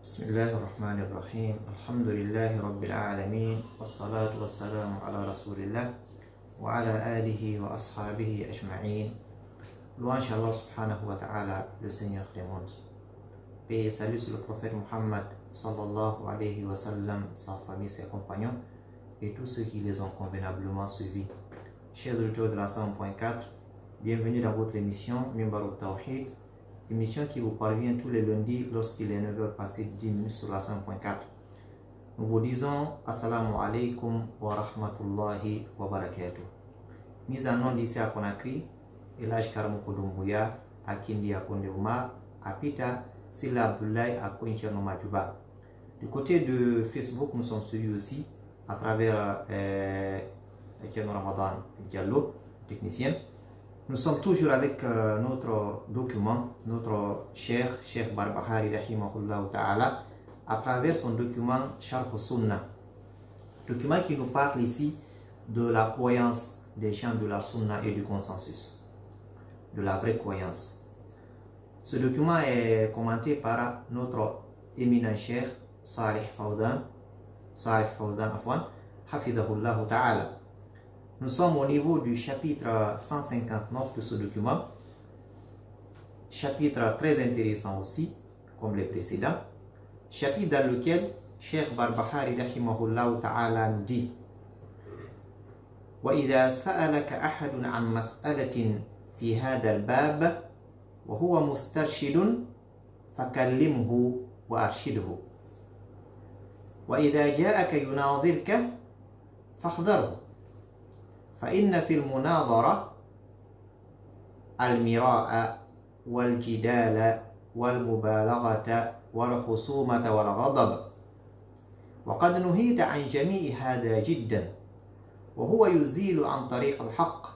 بسم الله الرحمن الرحيم الحمد لله رب العالمين والصلاة والسلام على رسول الله وعلى آله وأصحابه أجمعين. Louange à Allah subhanahu wa ta'ala, le Seigneur des mondes. Paix et salut sur le prophète Muhammad sallallahu alayhi wa sallam, sa famille, ses compagnons et tous ceux qui les ont convenablement suivis. Chers auditeurs de la 100.4, bienvenue dans votre émission Mimbar al-Tawhid, émission qui vous parvient tous les lundis lorsqu'il est 9h passé 10 minutes sur la 100.4. Nous vous disons Assalamu alaikum wa rahmatullahi wa barakatuh. Mise en nom d'ici à Conakry, Elhaj Karamoko Doumbouya, à Kindi à Kondeouma, à Pita, Silla Abdoulaye à Koincherno Majuba. Du côté de Facebook, nous sommes suivis aussi à travers Tcherno Ramadan Diallo, technicien. Nous sommes toujours avec notre document, notre cher Barbahari Rahimahullah Ta'ala, à travers son document Sharh Sunnah. Document qui nous parle ici de la croyance des champs de la Sunnah et du consensus, de la vraie croyance. Ce document est commenté par notre éminent cher Salih Fawzan Hafidahullah Ta'ala. Nous sommes au niveau du chapitre 159 de ce document, chapitre très intéressant aussi, comme les précédents, chapitre dans lequel Cheikh Barbahari Rahimahullah Ta'ala nous dit وَإِذَا سَأَلَكَ أَحَدٌ عَنْ مَسْأَلَةٍ فِي هَذَا الْبَابِ وَهُوَ مُسْتَرْشِدٌ فَكَلِّمْهُ وَأَرْشِدْهُ وَإِذَا جَاءَكَ يُنَاظِرْكَ فَاحْذَرْهُ فإن في المناظرة المراء والجدال والمبالغة والخصومة والغضب وقد نهيت عن جميع هذا جدا وهو يزيل عن طريق الحق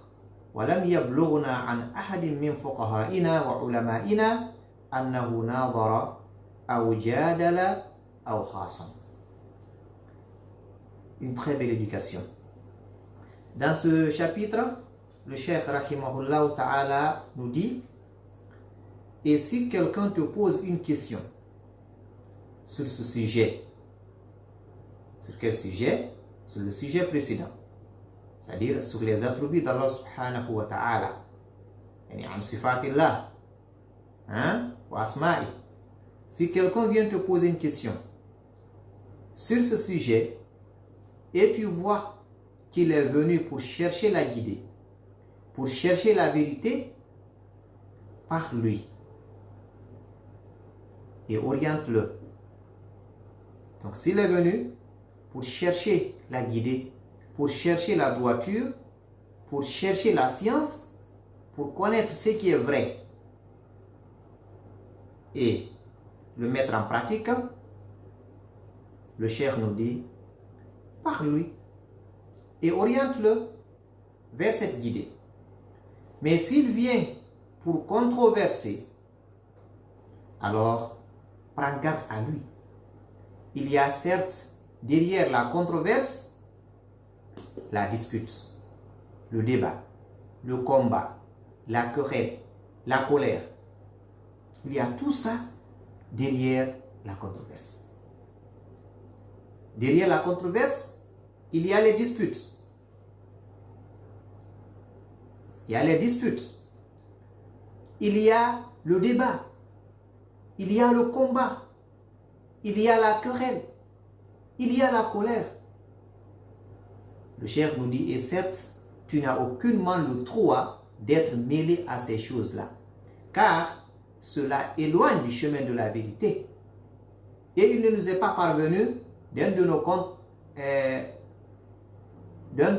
ولم يبلغنا عن أحد من فقهائنا وعلمائنا أنه ناظر أو جادل أو خاصم. Une très belle éducation. Dans ce chapitre, le Cheikh Rahimahullah Ta'ala nous dit: et si quelqu'un te pose une question sur ce sujet, sur quel sujet? Sur le sujet précédent, c'est-à-dire sur les attributs d'Allah Subhanahu wa Ta'ala, yani an sifatillah wa asma'i. Si quelqu'un vient te poser une question sur ce sujet et tu vois qu'il est venu pour chercher la guider, pour chercher la vérité, par lui et oriente-le. Donc s'il est venu pour chercher la guider, pour chercher la droiture, pour chercher la science, pour connaître ce qui est vrai et le mettre en pratique, le cheikh nous dit, par lui et oriente-le vers cette guidée. Mais s'il vient pour controverser, alors prends garde à lui. Il y a certes derrière la controverse la dispute, le débat, le combat, la querelle, la colère. Il y a tout ça derrière la controverse. Derrière la controverse, il y a les disputes. Il y a les disputes. Il y a le débat. Il y a le combat. Il y a la querelle. Il y a la colère. Le cheikh nous dit, et certes, tu n'as aucunement le droit d'être mêlé à ces choses-là, car cela éloigne du chemin de la vérité. Et il ne nous est pas parvenu d'un de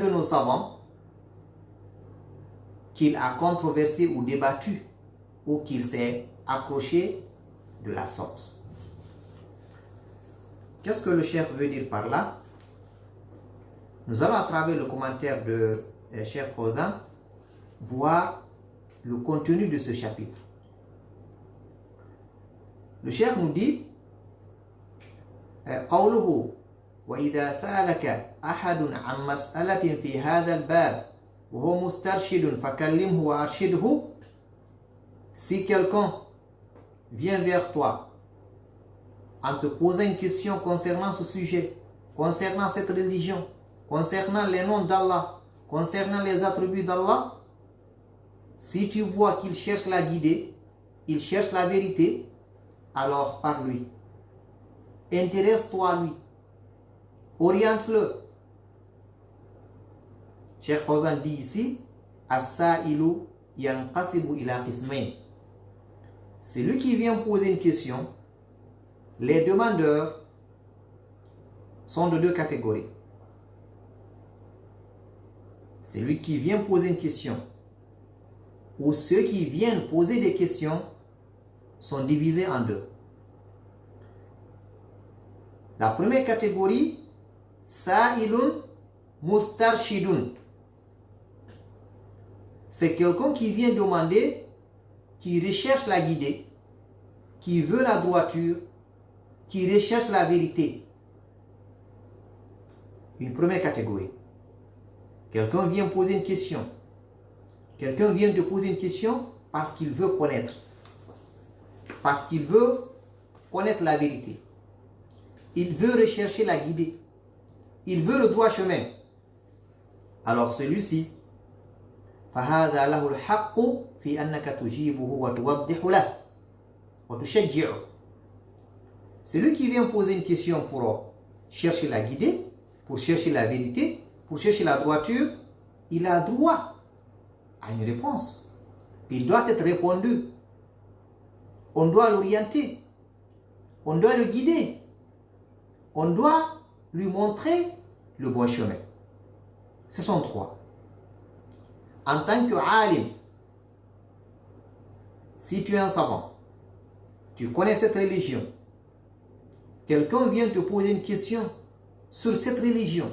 nos savants qu'il a controversé ou débattu ou qu'il s'est accroché de la sorte. Qu'est-ce que le cheikh veut dire par là? Nous allons à travers le commentaire de Cheikh Fawzan voir le contenu de ce chapitre. Le cheikh nous dit قوله وإذا سألك أحد عن مسألة في هذا الباب وهو مسترشد فكلمه وأرشده. Si quelqu'un vient vers toi en te posant une question concernant ce sujet, concernant cette religion, concernant les noms d'Allah, concernant les attributs d'Allah, si tu vois qu'il cherche la guider, il cherche la vérité, alors par lui. Intéresse-toi à lui. Oriente-le. Cheikh Fawzan dit ici, As-sa'ilu yanqasibu ila qismayn. Celui qui vient poser une question, les demandeurs sont de deux catégories. Celui qui vient poser une question ou ceux qui viennent poser des questions sont divisés en deux. La première catégorie, Sa'ilun mustarshidun. C'est quelqu'un qui vient demander, qui recherche la guidée, qui veut la droiture, qui recherche la vérité. Une première catégorie. Quelqu'un vient poser une question. Quelqu'un vient te poser une question parce qu'il veut connaître. Parce qu'il veut connaître la vérité. Il veut rechercher la guidée. Il veut le droit chemin. Alors celui-ci, فَهَذَا لَهُ الْحَقُّ فِي أَنَّكَ تُجِيبُهُ وَتُوَضِّحُ لَهُ وَتُشَجِّعُ. Celui qui vient poser une question pour chercher la guidée, pour chercher la vérité, pour chercher la droiture, il a droit à une réponse. Il doit être répondu. On doit l'orienter. On doit le guider. On doit lui montrer le bon chemin. Ce sont trois. En tant que alim, si tu es un savant, tu connais cette religion, quelqu'un vient te poser une question sur cette religion,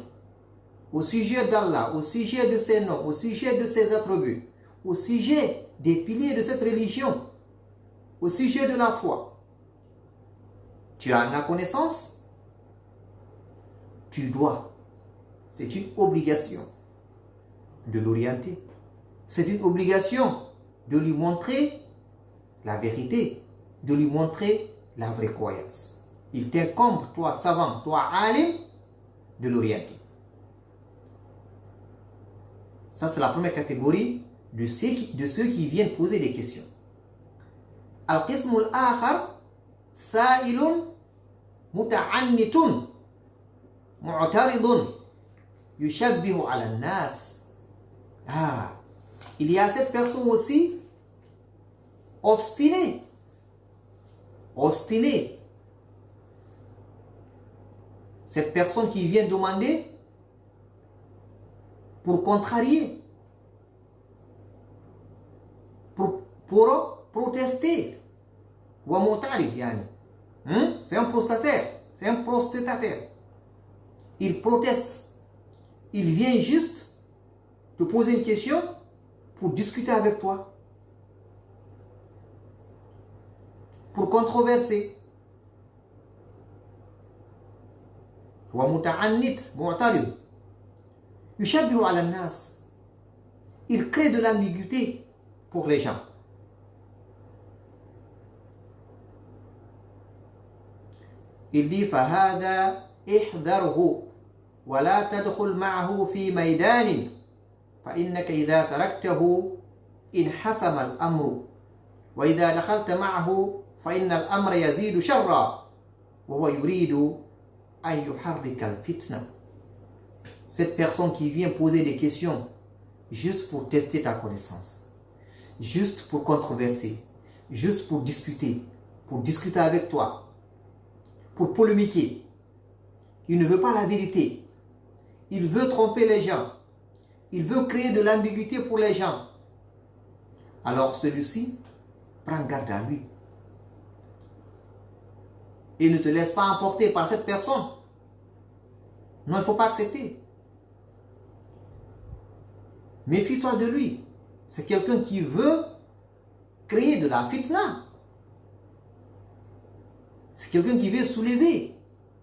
au sujet d'Allah, au sujet de ses noms, au sujet de ses attributs, au sujet des piliers de cette religion, au sujet de la foi. Tu as la connaissance, tu dois, c'est une obligation de l'orienter. C'est une obligation de lui montrer la vérité, de lui montrer la vraie croyance. Il t'incombe, toi savant, toi alim, de l'orienter. Ça, c'est la première catégorie de ceux qui viennent poser des questions. Al-qismul akhar, sa'ilun muta'annitun, mu'taridun, yushabbihu ala nas. Il y a cette personne aussi obstinée. Obstinée. Cette personne qui vient demander pour contrarier, pour protester. C'est un protestataire. C'est un protestataire. Il proteste. Il vient juste te poser une question pour discuter avec toi, pour controverser. Il crée de l'ambiguïté pour les gens. Il dit فَهَذَا احْذَرْهُ وَلَا تَدْخُلْ مَعَهُ فِي مَيْدَانٍ فإنك إذا تركته انحسم الأمر وإذا دخلت معه فإن الأمر يزيد شرا وهو يريد أن يحرك الفتنة. Cette personne qui vient poser des questions juste pour tester ta connaissance, juste pour controverser, juste pour discuter avec toi, pour polémiquer. Il ne veut pas la vérité. Il veut tromper les gens. Il veut créer de l'ambiguïté pour les gens. Alors celui-ci, prends garde à lui. Et ne te laisse pas emporter par cette personne. Non, il ne faut pas accepter. Méfie-toi de lui. C'est quelqu'un qui veut créer de la fitna. C'est quelqu'un qui veut soulever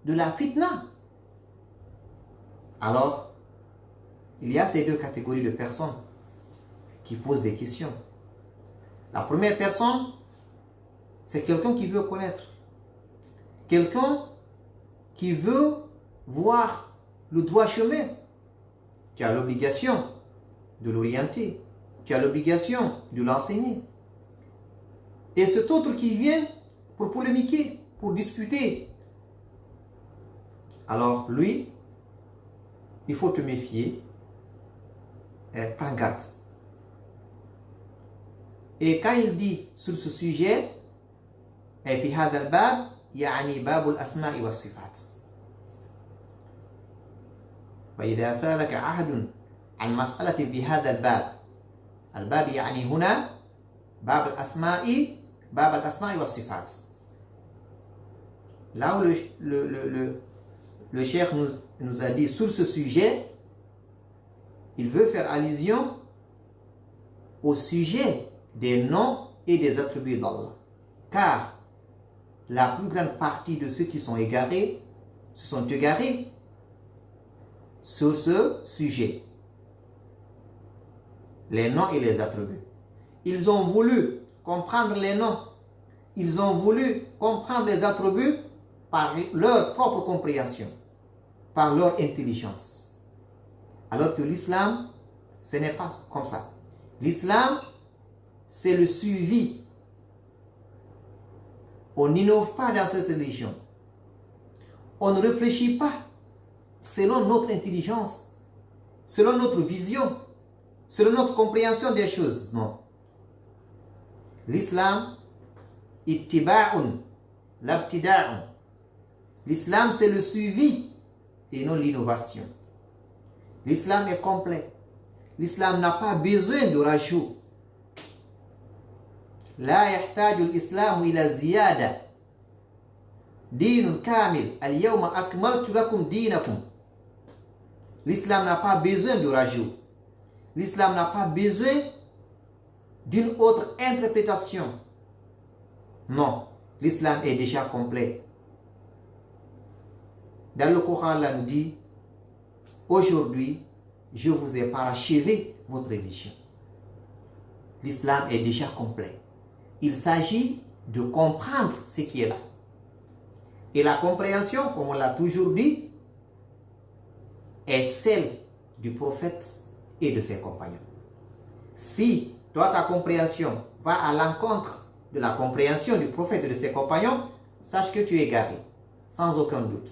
de la fitna. Alors, il y a ces deux catégories de personnes qui posent des questions. La première personne, c'est quelqu'un qui veut connaître, quelqu'un qui veut voir le droit chemin, tu as l'obligation de l'orienter, tu as l'obligation de l'enseigner. Et cet autre qui vient pour polémiquer, pour disputer, alors lui, il faut te méfier, prends garde. Et quand il dit sur ce sujet, في هذا الباب يعني باب الأسماء والصفات. فإذا سألك أحد عن مسألة في هذا الباب يعني هنا باب الأسماء والصفات. Là où le cheikh nous a dit sur ce sujet, il veut faire allusion au sujet des noms et des attributs d'Allah. Car la plus grande partie de ceux qui sont égarés se sont égarés sur ce sujet. Les noms et les attributs. Ils ont voulu comprendre les noms. Ils ont voulu comprendre les attributs par leur propre compréhension, par leur intelligence. Alors que l'islam, ce n'est pas comme ça. L'islam, c'est le suivi. On n'innove pas dans cette religion. On ne réfléchit pas selon notre intelligence, selon notre vision, selon notre compréhension des choses. Non. L'islam, ittiba'un, l'abtida'un. L'islam, c'est le suivi et non l'innovation. L'islam est complet. L'islam n'a pas besoin de rajout. لا يحتاج الإسلام إلى زيادة دين كامل اليوم أكملت لكم دينكم. L'islam n'a pas besoin de rajout. L'islam n'a pas besoin d'une autre interprétation. Non, l'islam est déjà complet. Dans le Coran, Allah nous dit, aujourd'hui, je vous ai parachevé votre religion. L'islam est déjà complet. Il s'agit de comprendre ce qui est là. Et la compréhension, comme on l'a toujours dit, est celle du prophète et de ses compagnons. Si toi, ta compréhension va à l'encontre de la compréhension du prophète et de ses compagnons, sache que tu es égaré, sans aucun doute.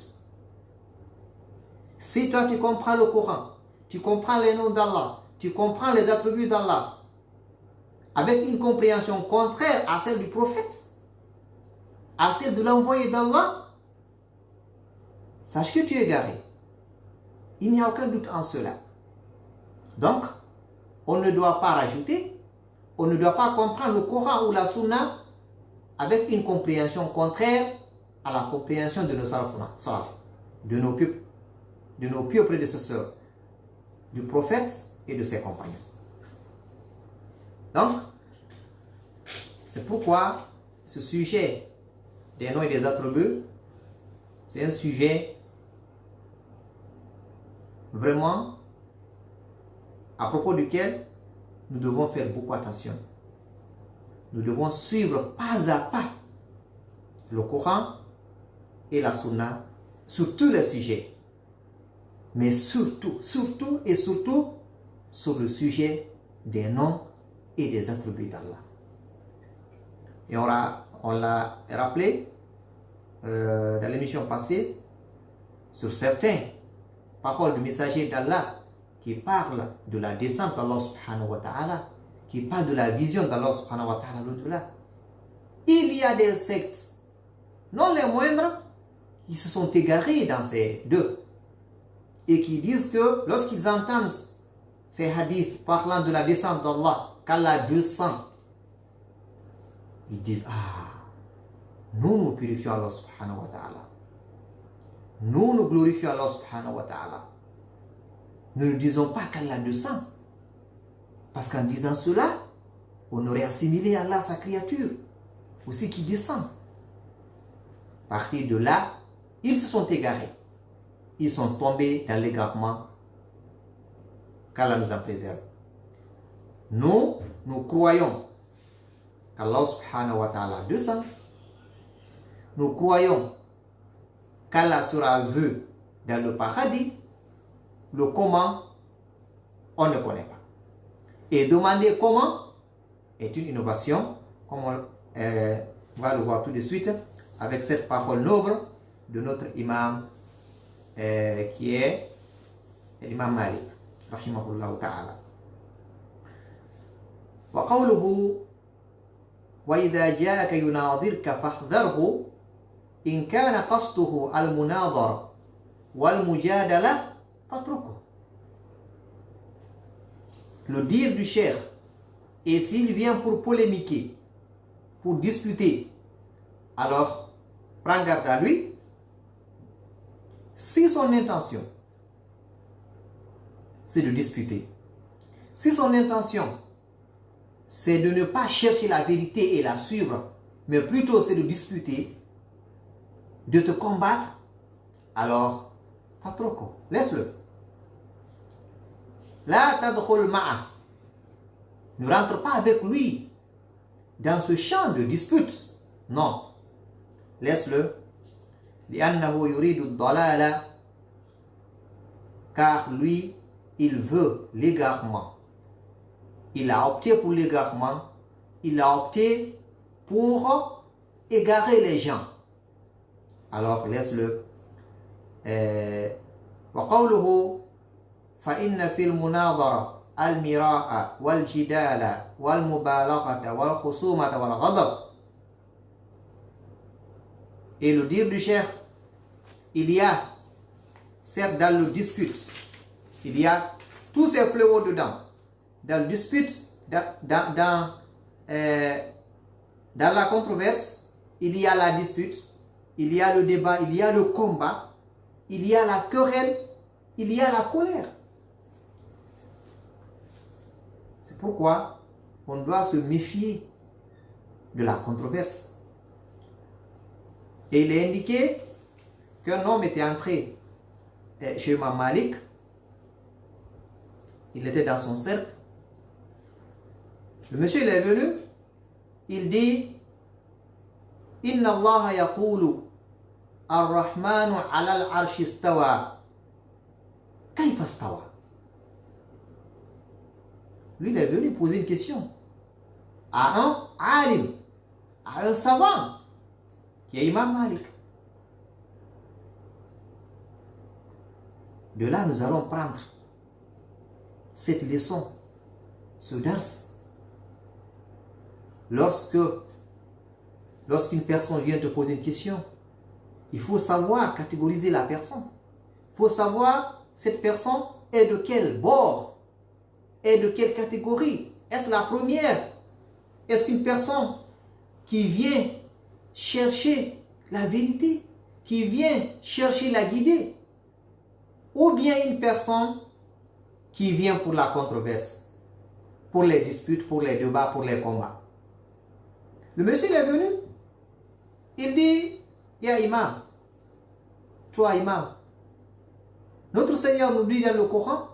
Si toi, tu comprends le Coran, tu comprends les noms d'Allah, tu comprends les attributs d'Allah, avec une compréhension contraire à celle du prophète, à celle de l'envoyé d'Allah, sache que tu es égaré. Il n'y a aucun doute en cela. Donc, on ne doit pas rajouter, on ne doit pas comprendre le Coran ou la Sunna avec une compréhension contraire à la compréhension de nos salaf, de nos pieux prédécesseurs, du prophète et de ses compagnons. Donc, c'est pourquoi ce sujet des noms et des attributs, c'est un sujet vraiment à propos duquel nous devons faire beaucoup attention. Nous devons suivre pas à pas le Coran et la Sunna sur tous les sujets, mais surtout sur le sujet des noms et des attributs d'Allah. Et on l'a rappelé dans l'émission passée sur certaines paroles du messager d'Allah qui parlent de la descente d'Allah subhanahu wa ta'ala, qui parlent de la vision d'Allah subhanahu wa ta'ala l'au-delà. Il y a des sectes, non les moindres, qui se sont égarés dans ces deux et qui disent que lorsqu'ils entendent ces hadiths parlant de la descente d'Allah, qu'Allah descend, ils disent, nous purifions Allah subhanahu wa ta'ala. Nous glorifions Allah subhanahu wa ta'ala. Nous ne disons pas qu'Allah descend. Parce qu'en disant cela, on aurait assimilé Allah à sa créature, aussi qui descend. À partir de là, ils se sont égarés. Ils sont tombés dans l'égarement qu'Allah nous en préserve. Nous croyons qu'Allah subhanahu wa ta'ala descend. Nous croyons qu'Allah sera vu dans le paradis, le comment, on ne connaît pas. Et demander comment est une innovation, comme on va le voir tout de suite, avec cette parole noble de notre imam, qui est l'imam Malik, rahimahullah ta'ala. وقوله وإذا جاءك يناظرك فاحذره إن كان قصده المناظرة والمجادلة فاتركه. Le dire du cheikh, et s'il vient pour polémiquer, pour disputer, alors prends garde à lui. Si son intention c'est de disputer, si son intention c'est de ne pas chercher la vérité et la suivre, mais plutôt c'est de disputer, de te combattre, alors fatroko, laisse-le. La tadkhul ma'a, ne rentre pas avec lui dans ce champ de dispute. Non, laisse-le. Li'annahu yuridu ad-dalala, car lui, il veut l'égarement. Il a opté pour l'égarement. Il a opté pour égarer les gens. Alors laisse-le. وقوله فإن في المناظرة المراء والجدال والمبالغة والخصومة والغضب. Et le dire du cheikh, il y a, certes dans le dispute, il y a tous ces fléaux dedans. Dans le dispute, dans la controverse, il y a la dispute, il y a le débat, il y a le combat, il y a la querelle, il y a la colère. C'est pourquoi on doit se méfier de la controverse. Et il est indiqué qu'un homme était entré chez Imam Malik. Il était dans son cercle. Le monsieur il est venu. Il dit Inna Allah yaqulu Ar-Rahmanu ala al-arsh istawa. Kayfa istawa? Lui il est venu poser une question à un alim, à un savant qui est Imam Malik. De là, nous allons prendre cette leçon, ce dars. Lorsqu'une personne vient te poser une question, il faut savoir catégoriser la personne. Il faut savoir cette personne est de quel bord, est de quelle catégorie. Est-ce la première? Est-ce qu'une personne qui vient chercher la vérité, qui vient chercher la guider, ou bien une personne qui vient pour la controverse, pour les disputes, pour les débats, pour les combats? Le monsieur il est venu, il dit, ya imam, toi imam, notre Seigneur nous dit dans le Coran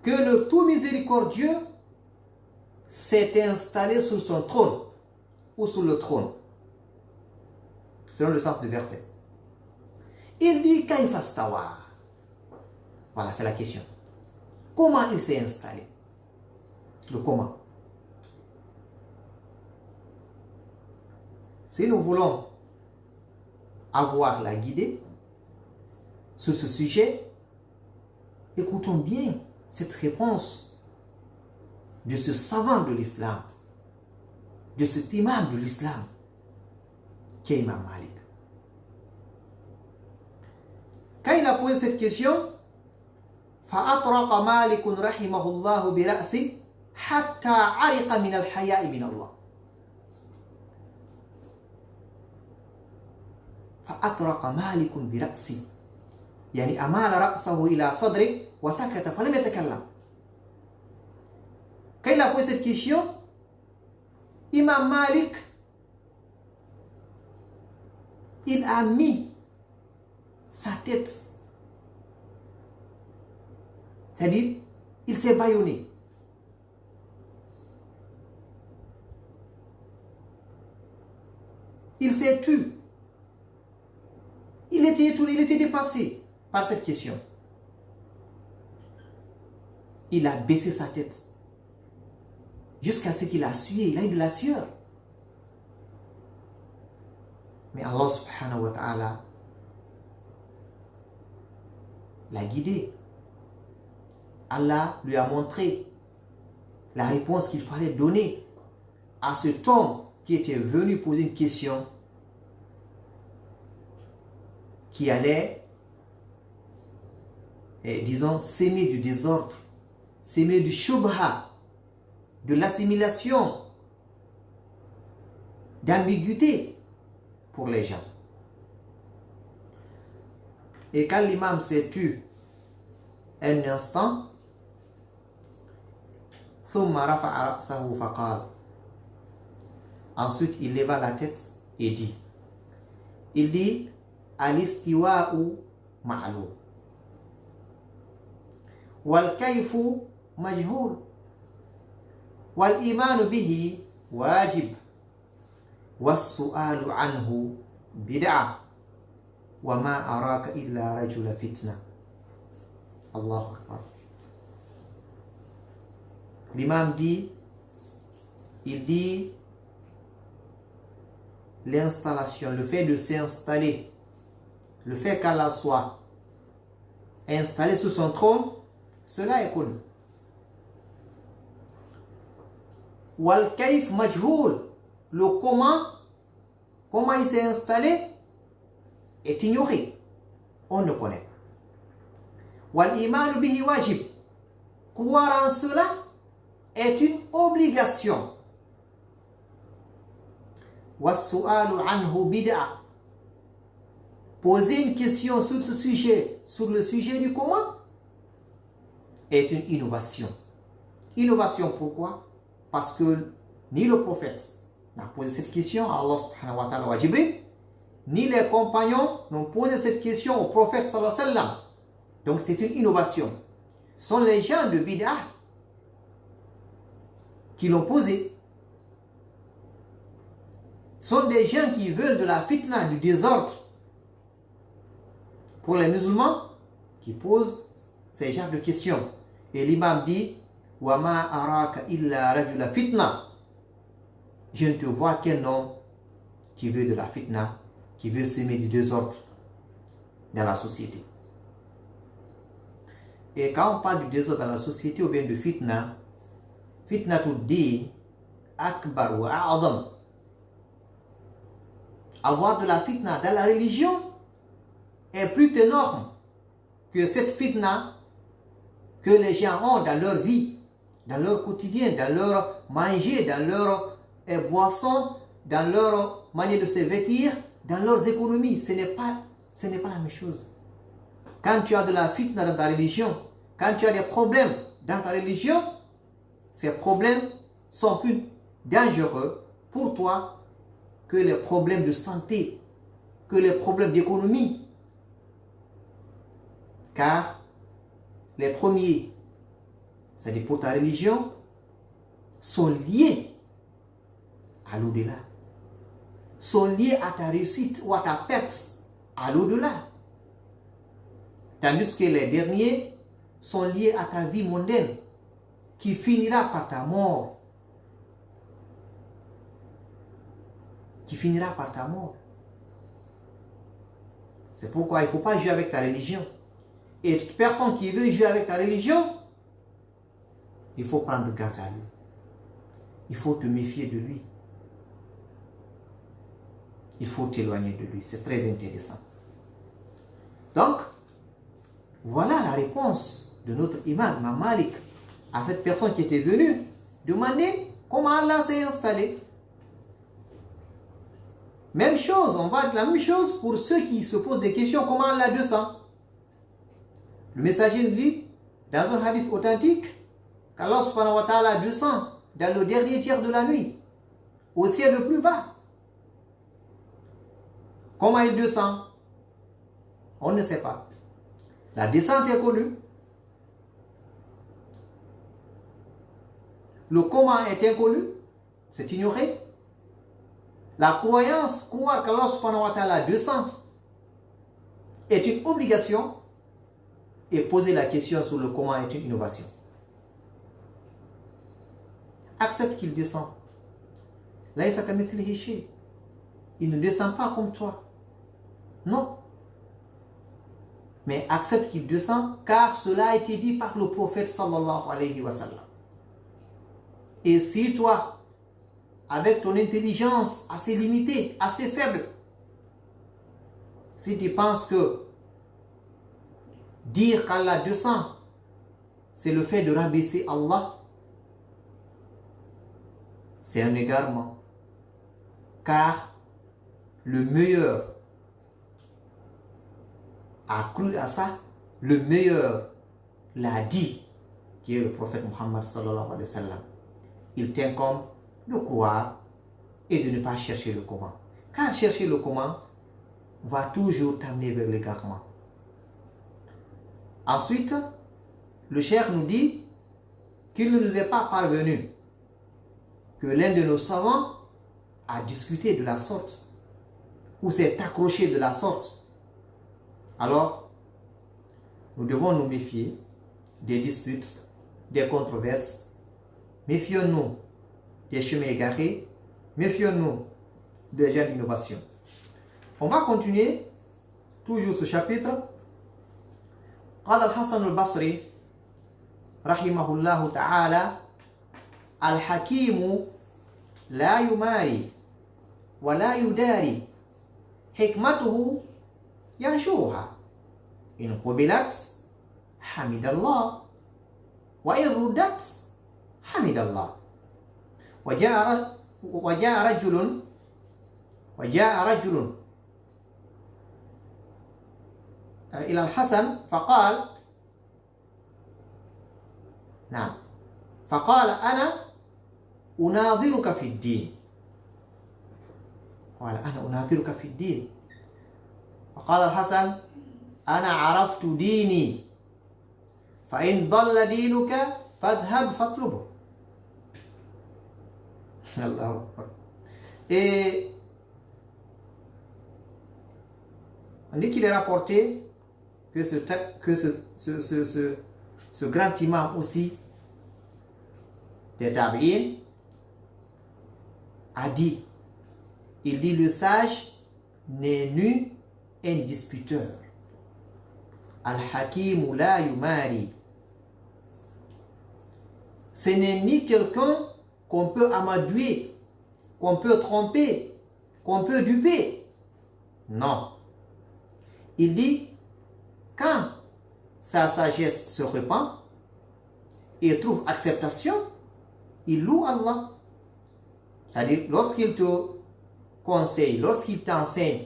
que le tout miséricordieux s'est installé sur son trône, ou sur le trône, selon le sens du verset. Il dit Kayfa stawa. Voilà, c'est la question. Comment il s'est installé? Le comment. Si nous voulons avoir la guidée sur ce sujet, écoutons bien cette réponse de ce savant de l'islam, de cet imam de l'islam, qui est Imam Malik. Quand il a posé cette question, فأطرق مالك رحمه الله برأسه حتى عرق من الحياء من الله. فأطرق مالك برأسه يعني أمال رأسه إلى صدره وسكت فلم يتكلم. Quand il a posé cette question, Imam Malik, il a mis sa tête, c'est-à-dire il s'est bâillonné. Il s'est tu. était étonné, il était dépassé par cette question. Il a baissé sa tête jusqu'à ce qu'il a sué, il a eu de la sueur. Mais Allah subhanahu wa ta'ala l'a guidé. Allah lui a montré la réponse qu'il fallait donner à cet homme qui était venu poser une question qui allait, disons, s'aimer du désordre, s'aimer du shubha, de l'assimilation, d'ambiguïté pour les gens. Et quand l'imam s'est tu un instant, ensuite il leva la tête et dit, al-istiwa'u ma'lum wal kayfu majhul wal imanu bihi wajib was su'alu anhu bid'ah wa ma araka illa rajula fitna. Allahu Akbar. L'imam dit, l'installation, le fait de s'installer, le fait qu'Allah soit installé sur son trône, cela est connu. Wal kayf majhul, le comment il s'est installé est ignoré, on ne connaît pas. Wal imanu bihi wajib, croire en cela est une obligation. Was su'alu anhu bid'ah, poser une question sur ce sujet, sur le sujet du comment, est une innovation. Innovation pourquoi? Parce que ni le prophète n'a posé cette question à Allah subhanahu wa ta'ala wa Jibril, ni les compagnons n'ont posé cette question au prophète sallallahu alayhi wa sallam. Donc c'est une innovation. Ce sont les gens de bid'ah qui l'ont posé. Ce sont des gens qui veulent de la fitna, du désordre pour les musulmans, qui posent ces genres de questions. Et l'imam dit, wa ma araka illa rajula fitna, je ne te vois qu'un homme qui veut de la fitna, qui veut semer du désordre dans la société. Et quand on parle du désordre dans la société ou bien de fitna, fitna tout dit akbar wa a'zam. Avoir de la fitna dans la religion est plus énorme que cette fitna que les gens ont dans leur vie, dans leur quotidien, dans leur manger, dans leur boisson, dans leur manière de se vêtir, dans leurs économies. Ce n'est pas la même chose. Quand tu as de la fitna dans ta religion, quand tu as des problèmes dans ta religion, ces problèmes sont plus dangereux pour toi que les problèmes de santé, que les problèmes d'économie. Car les premiers, c'est-à-dire pour ta religion, sont liés à l'au-delà, sont liés à ta réussite ou à ta perte à l'au-delà. Tandis que les derniers sont liés à ta vie mondaine qui finira par ta mort. Qui finira par ta mort. C'est pourquoi il ne faut pas jouer avec ta religion. Et toute personne qui veut jouer avec ta religion, il faut prendre garde à lui. Il faut te méfier de lui. Il faut t'éloigner de lui. C'est très intéressant. Donc, voilà la réponse de notre imam, Imam Malik, à cette personne qui était venue demander comment Allah s'est installé. Même chose, on va dire la même chose pour ceux qui se posent des questions, comment Allah descend. Le messager dit, dans un hadith authentique, qu'Allah subhanahu wa ta'ala descend dans le dernier tiers de la nuit, au ciel le plus bas. Comment il descend? On ne sait pas. La descente est connue. Le comment est inconnu, c'est ignoré. La croyance, croire qu'Allah subhanahu wa ta'ala descend est une obligation et poser la question sur le comment est une innovation. Accepte qu'il descend. Là, il ne descend pas comme toi. Non. Mais accepte qu'il descend car cela a été dit par le prophète sallallahu alayhi wa sallam. Et si toi, avec ton intelligence assez limitée, assez faible, si tu penses que dire qu'Allah descend, c'est le fait de rabaisser Allah, c'est un égarement. Car le meilleur a cru à ça, le meilleur l'a dit, qui est le prophète Muhammad sallallahu alayhi wa sallam. Il t'incombe de croire et de ne pas chercher le comment. Car chercher le comment va toujours t'amener vers l'égarement. Ensuite, le cheikh nous dit qu'il ne nous est pas parvenu que l'un de nos savants a discuté de la sorte ou s'est accroché de la sorte. Alors, nous devons nous méfier des disputes, des controverses. Méfions-nous des chemins égarés. Méfions-nous des gens d'innovation. On va continuer toujours ce chapitre. قال الحسن البصري رحمه الله تعالى الحكيم لا يماري ولا يداري حكمته ينشرها إن قبلت حمد الله وإن ردت حمد الله وجاء رجل إلى الحسن فقال أنا أناظرك في الدين. قال أنا أناظرك في الدين. فقال الحسن أنا عرفت ديني فإن ضل دينك فاذهب فاطلبه. الله أكبر. Et on dit qu'il est rapporté que ce grand imam aussi des Tabi'in a dit, il dit le sage n'est nu un disputeur. Al-Hakim la yumari. Ce n'est ni quelqu'un qu'on peut amadouer, qu'on peut tromper, qu'on peut duper. Non. Il dit, quand sa sagesse se répand et trouve acceptation, il loue Allah. C'est-à-dire, lorsqu'il te conseille, lorsqu'il t'enseigne,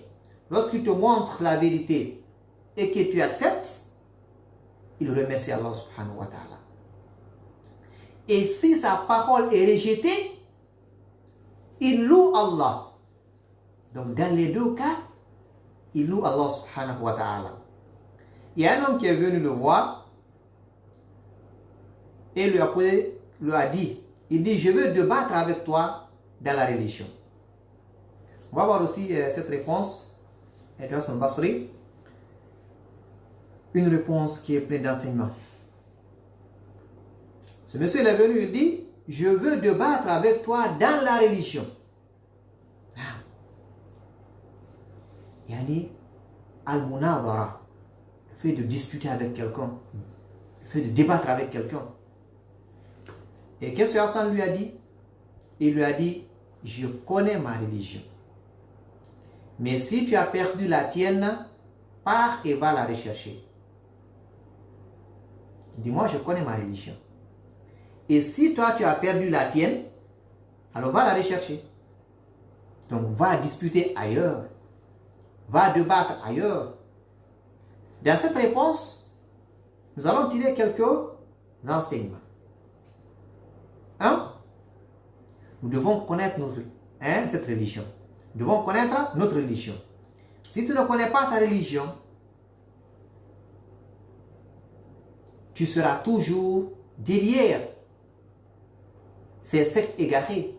lorsqu'il te montre la vérité et que tu acceptes, il remercie Allah subhanahu wa ta'ala. Et si sa parole est rejetée, il loue Allah. Donc, dans les deux cas, il loue Allah subhanahu wa ta'ala. Il y a un homme qui est venu le voir et lui a dit, il dit, je veux débattre avec toi dans la religion. On va voir aussi cette réponse, Hassan Basri, une réponse qui est pleine d'enseignements. Ce monsieur est venu, il dit, je veux débattre avec toi dans la religion. Yani, al-munadara, le fait de discuter avec quelqu'un, le fait de débattre avec quelqu'un. Et qu'est-ce que Hassan lui a dit? Il lui a dit, je connais ma religion. Mais si tu as perdu la tienne, pars et va la rechercher. Dis-moi, je connais ma religion. Et si toi, tu as perdu la tienne, alors va la rechercher. Donc, va disputer ailleurs. Va débattre ailleurs. Dans cette réponse, nous allons tirer quelques enseignements. 1. Nous devons connaître cette religion. Nous devons connaître notre religion. Si tu ne connais pas ta religion, tu seras toujours derrière ces sectes égarées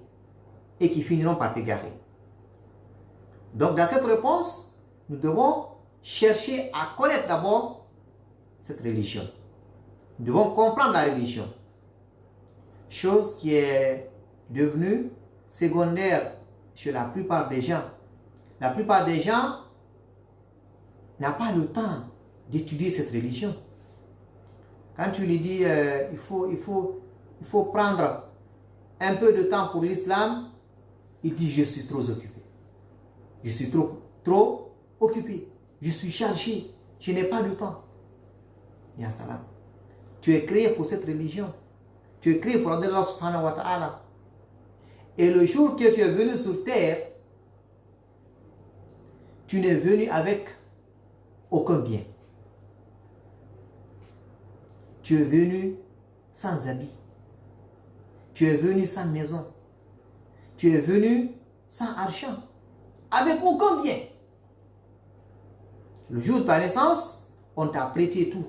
et qui finiront par t'égarer. Donc, dans cette réponse, nous devons chercher à connaître d'abord cette religion. Nous devons comprendre la religion. Chose qui est devenue secondaire chez la plupart des gens. La plupart des gens n'ont pas le temps d'étudier cette religion. Quand tu lui dis il faut prendre un peu de temps pour l'islam, il dit je suis trop occupé. Je suis trop occupé. Je suis chargé. Je n'ai pas de temps. Ya salam. Tu es créé pour cette religion. Tu es créé pour Allah subhanahu wa ta'ala. Et le jour que tu es venu sur terre, tu n'es venu avec aucun bien. Tu es venu sans habit. Tu es venu sans maison. Tu es venu sans argent. Avec aucun bien. Le jour de ta naissance, on t'a prêté tout.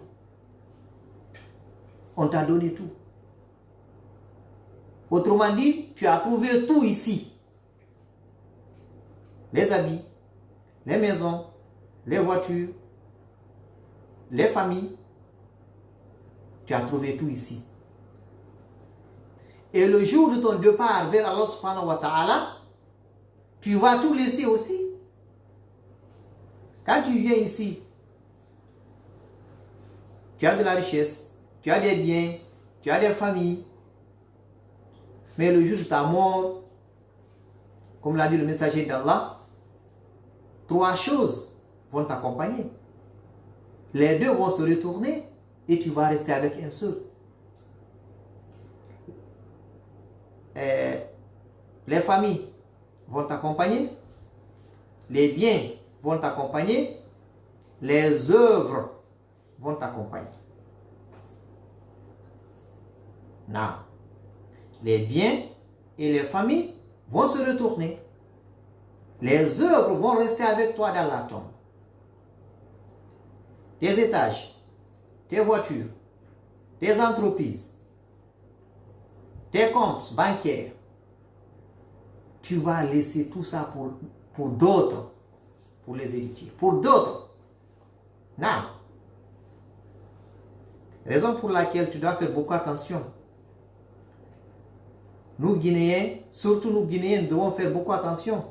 On t'a donné tout. Autrement dit, tu as trouvé tout ici. Les habits, les maisons, les voitures, les familles. Tu as trouvé tout ici. Et le jour de ton départ vers Allah subhanahu wa ta'ala, tu vas tout laisser aussi. Quand tu viens ici, tu as de la richesse, tu as des biens, tu as des familles. Mais le jour de ta mort, comme l'a dit le messager d'Allah, 3 choses vont t'accompagner. Les 2 vont se retourner et tu vas rester avec un seul. Les familles vont t'accompagner, les biens vont t'accompagner, les œuvres vont t'accompagner. Non. Les biens et les familles vont se retourner. Les œuvres vont rester avec toi dans la tombe. Tes étages, tes voitures, tes entreprises, tes comptes bancaires, tu vas laisser tout ça pour d'autres, pour les héritiers, pour d'autres. Non. Raison pour laquelle tu dois faire beaucoup attention. Nous Guinéens, surtout nous Guinéens, devons faire beaucoup attention.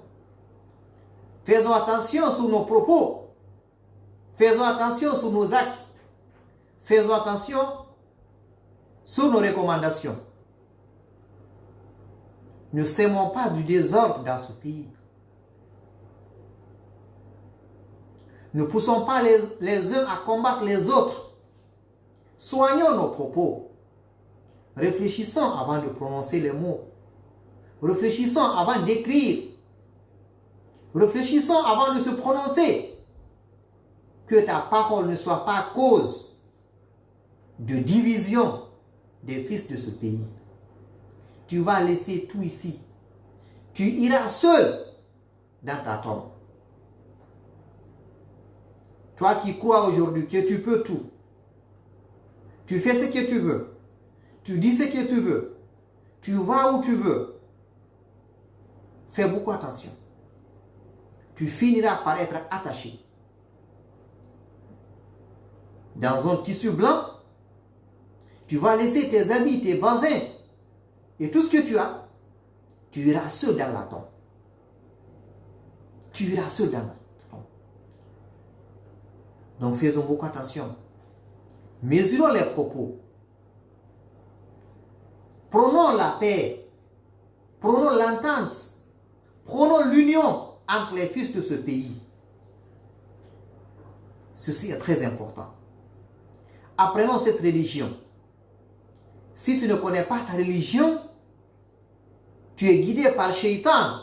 Faisons attention sur nos propos. Faisons attention sur nos actes. Faisons attention sur nos recommandations. Ne sémons pas du désordre dans ce pays. Ne poussons pas les uns à combattre les autres. Soignons nos propos. Réfléchissons avant de prononcer les mots. Réfléchissons avant d'écrire. Réfléchissons avant de se prononcer. Que ta parole ne soit pas cause de division des fils de ce pays. Tu vas laisser tout ici. Tu iras seul dans ta tombe. Toi qui crois aujourd'hui que tu peux tout. Tu fais ce que tu veux. Tu dis ce que tu veux. Tu vas où tu veux. Fais beaucoup attention. Tu finiras par être attaché dans un tissu blanc. Tu vas laisser tes habits, tes bazins et tout ce que tu as. Tu iras seul dans la tombe. Tu iras seul dans la tombe. Donc faisons beaucoup attention. Mesurons les propos. Prenons la paix. Prenons l'entente. Prenons l'union entre les fils de ce pays. Ceci est très important. Apprenons cette religion. Si tu ne connais pas ta religion, tu es guidé par Shaitan.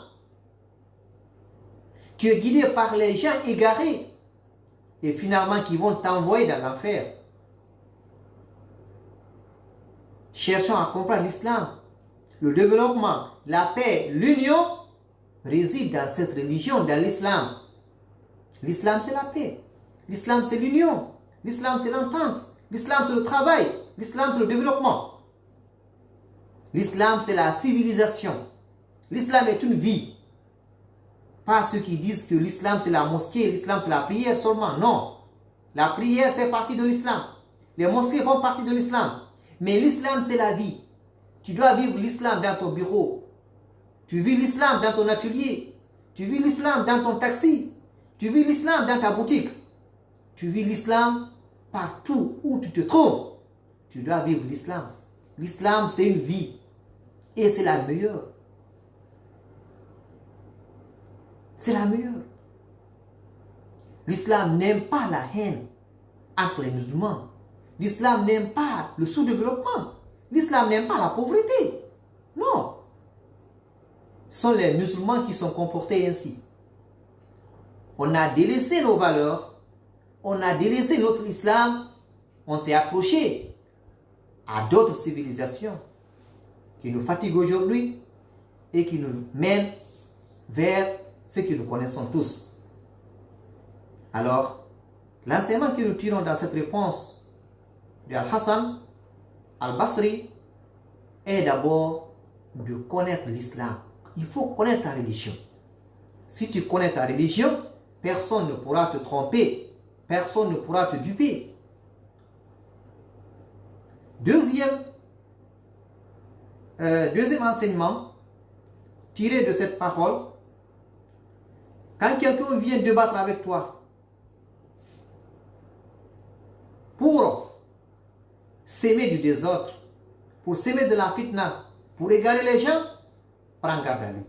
Tu es guidé par les gens égarés. Et finalement qui vont t'envoyer dans l'enfer. Cherchons à comprendre l'islam. Le développement, la paix, l'union réside dans cette religion, dans l'islam. L'islam c'est la paix. L'islam c'est l'union. L'islam c'est l'entente. L'islam c'est le travail. L'islam c'est le développement. L'islam c'est la civilisation. L'islam est une vie. Pas ceux qui disent que l'islam c'est la mosquée, l'islam c'est la prière seulement. Non. La prière fait partie de l'islam. Les mosquées font partie de l'islam. Mais l'islam c'est la vie. Tu dois vivre l'islam dans ton bureau. Tu vis l'islam dans ton atelier. Tu vis l'islam dans ton taxi. Tu vis l'islam dans ta boutique. Tu vis l'islam partout où tu te trouves. Tu dois vivre l'islam. L'islam c'est une vie. Et c'est la meilleure. C'est la meilleure. L'islam n'aime pas la haine entre les musulmans. L'islam n'aime pas le sous-développement. L'islam n'aime pas la pauvreté. Non. Ce sont les musulmans qui sont comportés ainsi. On a délaissé nos valeurs. On a délaissé notre islam. On s'est accroché à d'autres civilisations qui nous fatiguent aujourd'hui et qui nous mènent vers ce que nous connaissons tous. Alors, l'enseignement que nous tirons dans cette réponse de Al-Hassan Al-Basri est d'abord de connaître l'islam. Il faut connaître ta religion. Si tu connais ta religion, personne ne pourra te tromper, personne ne pourra te duper. Deuxième enseignement tiré de cette parole, quand quelqu'un vient débattre avec toi pour s'aimer du désordre, pour s'aimer de la fitna, pour égarer les gens, prends garde à lui.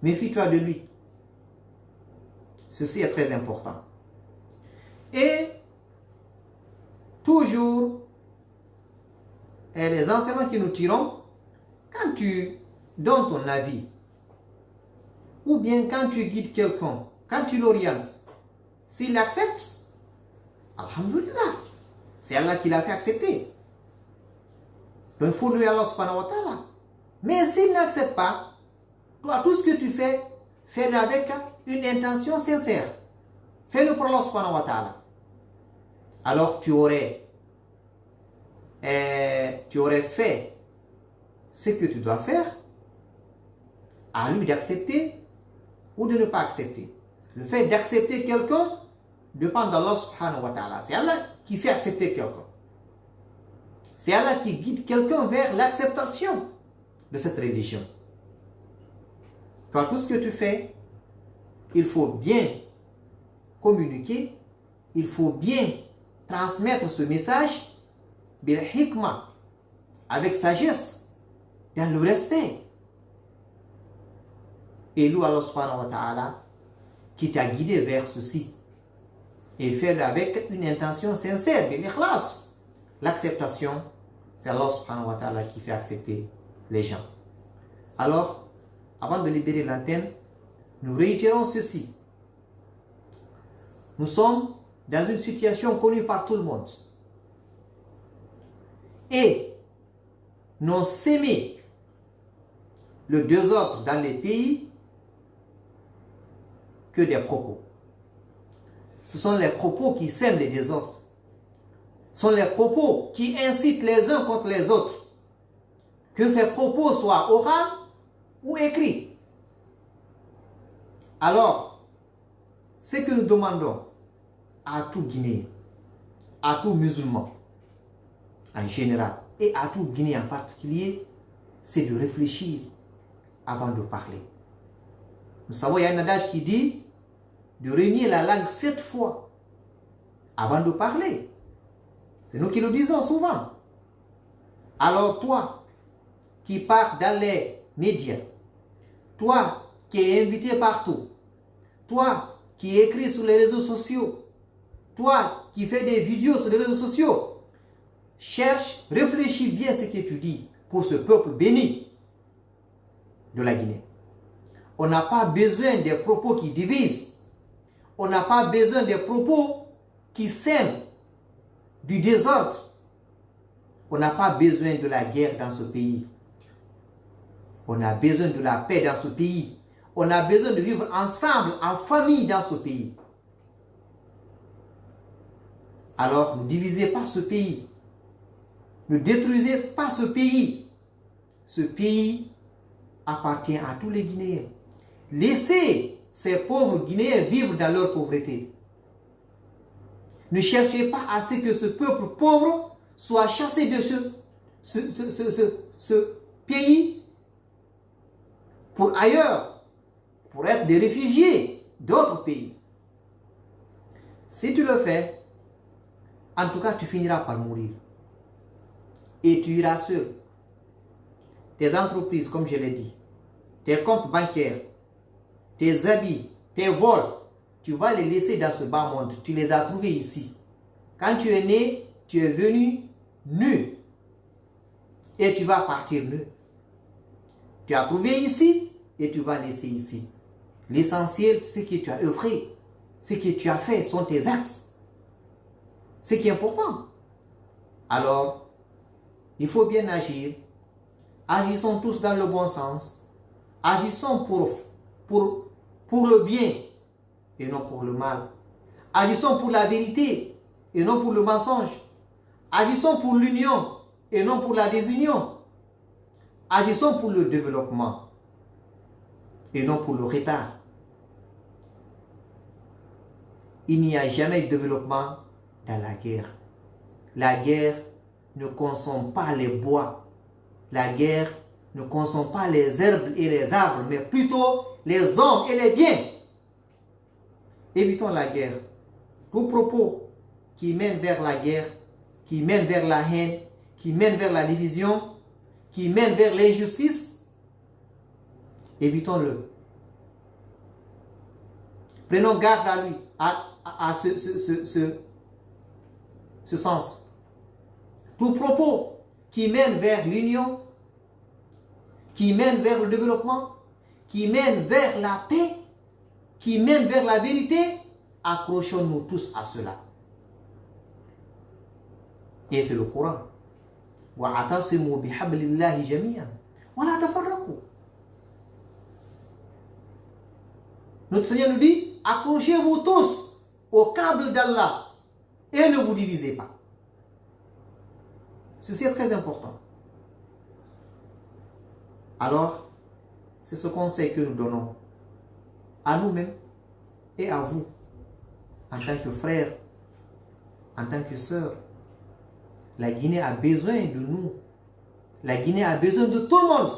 Méfie-toi de lui. Ceci est très important. Et toujours, les enseignements que nous tirons, quand tu donnes ton avis, ou bien quand tu guides quelqu'un, quand tu l'orientes, s'il accepte, alhamdulillah, c'est Allah qui l'a fait accepter. Donc il faut louer Allah subhanahu wa ta'ala. Mais s'il n'accepte pas, toi, tout ce que tu fais, fais-le avec une intention sincère. Fais-le pour Allah subhanahu wa ta'ala. Alors tu aurais fait ce que tu dois faire, à lui d'accepter ou de ne pas accepter. Le fait d'accepter quelqu'un dépend d'Allah subhanahu wa ta'ala. C'est Allah qui fait accepter quelqu'un. C'est Allah qui guide quelqu'un vers l'acceptation de cette religion. Toi, tout ce que tu fais, il faut bien communiquer, il faut bien transmettre ce message bil hikmah, avec sagesse, dans le respect. Et loue Allah subhanahu wa ta'ala qui t'a guidé vers ceci. Et fais-le avec une intention sincère, de l'ikhlas. L'acceptation, c'est Allah subhanahu wa ta'ala qui fait accepter les gens. Alors, avant de libérer l'antenne, nous réitérons ceci. Nous sommes dans une situation connue par tout le monde. Et n'ont sémé le désordre dans les pays que des propos. Ce sont les propos qui sèment les désordres. Ce sont les propos qui incitent les uns contre les autres. Que ces propos soient oraux ou écrits. Alors, ce que nous demandons à tout Guinéen, à tout musulman en général et à tout Guinéen en particulier, c'est de réfléchir avant de parler. Nous savons, il y a un adage qui dit de renier la langue 7 fois avant de parler. C'est nous qui le disons souvent. Alors toi, qui pars dans les médias, toi qui es invité partout, toi qui écris sur les réseaux sociaux, toi qui fais des vidéos sur les réseaux sociaux, cherche, réfléchis bien ce que tu dis pour ce peuple béni de la Guinée. On n'a pas besoin des propos qui divisent. On n'a pas besoin des propos qui sèment du désordre. On n'a pas besoin de la guerre dans ce pays. On a besoin de la paix dans ce pays. On a besoin de vivre ensemble, en famille dans ce pays. Alors, ne divisez pas ce pays. Ne détruisez pas ce pays. Ce pays appartient à tous les Guinéens. Laissez ces pauvres Guinéens vivre dans leur pauvreté. Ne cherchez pas à ce que ce peuple pauvre soit chassé de ce pays pour ailleurs, pour être des réfugiés d'autres pays. Si tu le fais, en tout cas, tu finiras par mourir. Et tu iras seul. Tes entreprises, comme je l'ai dit, tes comptes bancaires, tes habits, tes vols, tu vas les laisser dans ce bas monde. Tu les as trouvés ici. Quand tu es né, tu es venu nu. Et tu vas partir nu. Tu as trouvé ici et tu vas laisser ici. L'essentiel, c'est ce que tu as œuvré. Ce que tu as fait sont tes actes. Ce qui est important. Alors, il faut bien agir. Agissons tous dans le bon sens. Agissons pour le bien et non pour le mal. Agissons pour la vérité et non pour le mensonge. Agissons pour l'union et non pour la désunion. Agissons pour le développement et non pour le retard. Il n'y a jamais de développement dans la guerre. La guerre ne consomme pas les bois. La guerre ne consomme pas les herbes et les arbres, mais plutôt les hommes et les biens. Évitons la guerre. Tout propos qui mène vers la guerre, qui mène vers la haine, qui mène vers la division, qui mène vers l'injustice, évitons-le. Prenons garde à lui, à ce sens. Tout propos qui mène vers l'union, qui mène vers le développement, qui mène vers la paix, qui mène vers la vérité, accrochons-nous tous à cela. Et c'est le Coran. وَاعْتَصِمُوا بِحَبْلِ اللَّهِ جَمِيعًا وَلَا تَفَرَّقُوا. Notre Seigneur nous dit, accrochez-vous tous au câble d'Allah et ne vous divisez pas. Ceci est très important. Alors, c'est ce conseil que nous donnons à nous-mêmes et à vous, en tant que frères, en tant que sœurs. La Guinée a besoin de nous. La Guinée a besoin de tout le monde.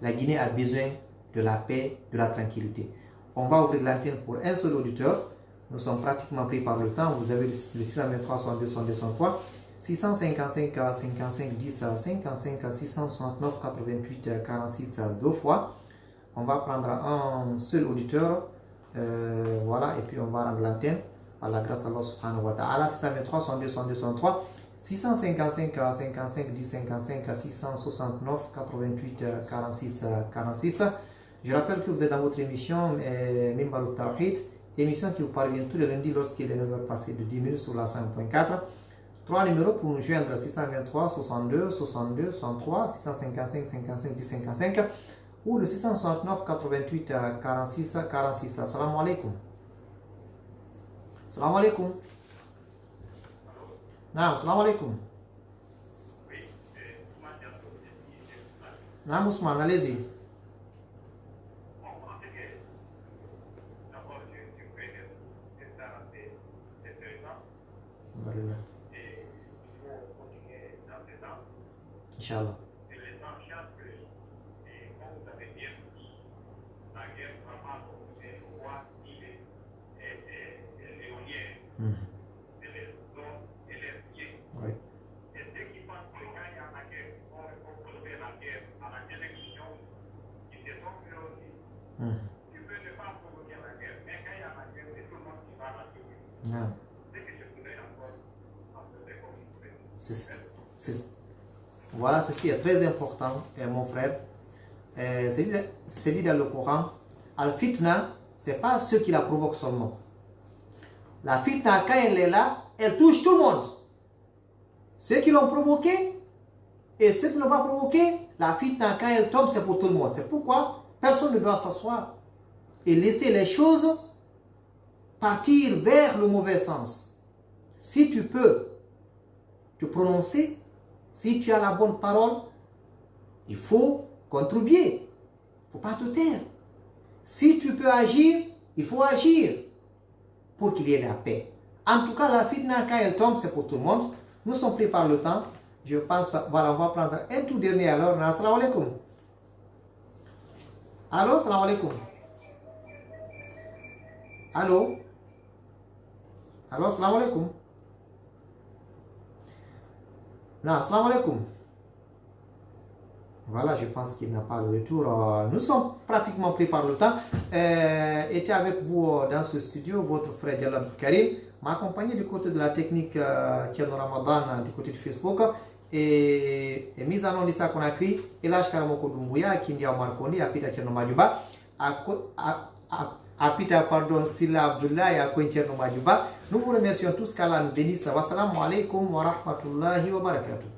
La Guinée a besoin de la paix, de la tranquillité. On va ouvrir l'antenne pour un seul auditeur. Nous sommes pratiquement pris par le temps. Vous avez le 623 62 62 63 655 55 10 55 669 88 46 deux fois. On va prendre un seul auditeur. Voilà, et puis on va rendre l'antenne. À la grâce d'Allah subhanahu wa ta'ala. 623 62 62 63 655 55 10 55 669 88 46 46. Je rappelle que vous êtes dans votre émission Mimbar al-Tawhid, émission qui vous parvient tous les lundis lorsqu'il est 9h passé de 10 minutes sur la 5.4. 3 numéros pour nous joindre: 623 62 62 63 655 55 10 55 ou le 669 88 46 46. Assalamu alaikum. Assalamu alaikum. Naam, assalamu alaikum. Naam, Ousmane, allez-y. Inch'Allah. Oui. Non. Voilà, ceci est très important, mon frère. C'est dit dans le Coran, Al-Fitna, ce n'est pas ceux qui la provoquent seulement. La fitna, quand elle est là, elle touche tout le monde. Ceux qui l'ont provoqué et ceux qui ne l'ont pas provoqué, la fitna, quand elle tombe, c'est pour tout le monde. C'est pourquoi personne ne doit s'asseoir et laisser les choses partir vers le mauvais sens. Si tu peux te prononcer, si tu as la bonne parole, il faut contribuer. Il ne faut pas te taire. Si tu peux agir, il faut agir pour qu'il y ait la paix. En tout cas, la fitna, quand elle tombe, c'est pour tout le monde. Nous sommes pris par le temps. Je pense, voilà, on va prendre un tout dernier alors. Assalamu alaikum. Allô, assalamu alaikum. Allô? Allô, assalamu alaikum. Non, assalamu alaikum. Voilà, je pense qu'il n'a pas le retour. Nous sommes pratiquement pris par le temps. Était avec vous dans ce studio, votre frère Diallo Karim, m'a accompagné du côté de la technique Tierno Ramadan, du côté de Facebook. Et mise en onde Issa Conakry, Elaj Karamoko Doumbouya, Kindia Marconi, Apita Tierno Majuba, Apita, pardon, Silla Abdullah et Akoin Tierno Majuba. Nous vous remercions tous, qu'Allah nous bénisse. Wassalamu alaikum wa rahmatullahi wa barakatuh.